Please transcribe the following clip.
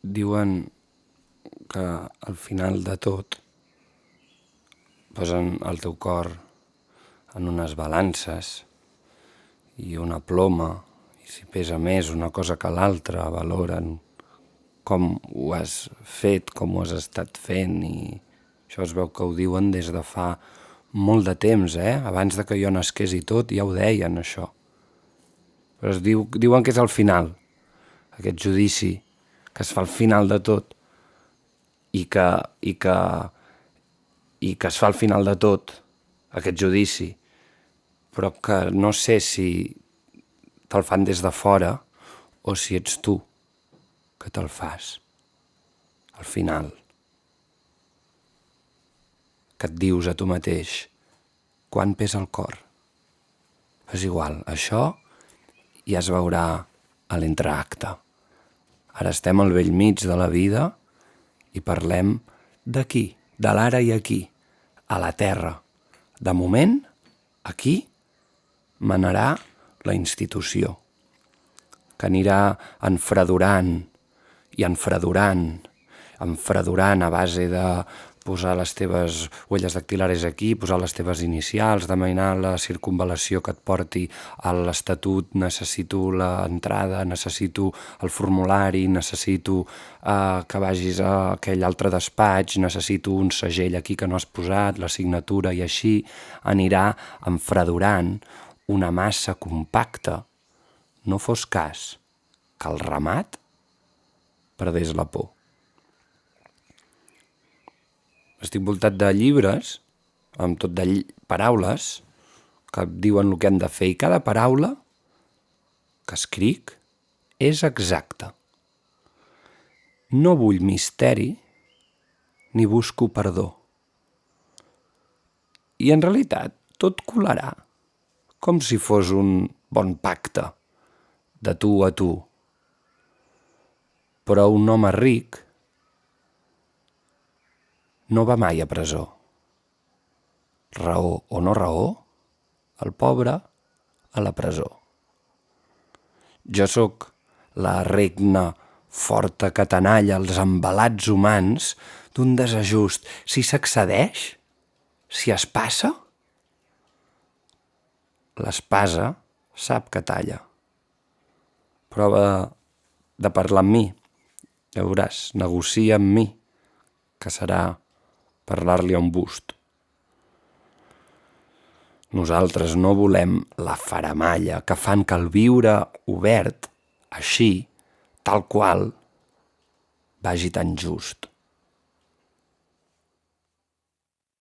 Diuen que al final de tot posen el teu cor en unes balances i una ploma, i si pesa més una cosa que l'altra, valoren com ho has fet, com ho has estat fent, i això es veu que ho diuen des de fa molt de temps, abans de que jo nasqués i tot, ja ho deien, això. Però diuen que és al final, aquest judici, que es fa al final de tot, i que es fa al final de tot, aquest judici, però que no sé si te'l fan des de fora o si ets tu que te'l fas, al final. Que et dius a tu mateix, quan pesa el cor? És igual, això ja es veurà a l'entreacte. Ara estem al bell mig de la vida i parlem d'aquí, de l'ara i aquí, a la terra. De moment, aquí manarà la institució, que anirà enfredurant i enfredurant a base de posar les teves huelles dactilares aquí, posar les teves inicials, demanar la circunvalació que et porti a l'estatut, necessito l'entrada, necessito el formulari, necessito que vagis a aquell altre despatx, necessito un segell aquí que no has posat, la signatura, i així anirà enfredurant una massa compacta. No fos cas que el ramat perdés la por. Estic voltat de llibres, amb tot de paraules, que diuen el que han de fer, i cada paraula que escric és exacta. No vull misteri ni busco perdó. I en realitat tot colarà, com si fos un bon pacte, de tu a tu. Però un home ric no va mai a presó. Raó o no raó, el pobre a la presó. Jo sóc la regna forta que tenalla els embalats humans d'un desajust. Si s'excedeix, si es passa, l'espasa sap que talla. Prova de parlar amb mi, ja veuràs, negocia amb mi, que serà parlar-li a un bust. Nosaltres no volem la faramalla que fan que el viure obert, així, tal qual, vagi tan just.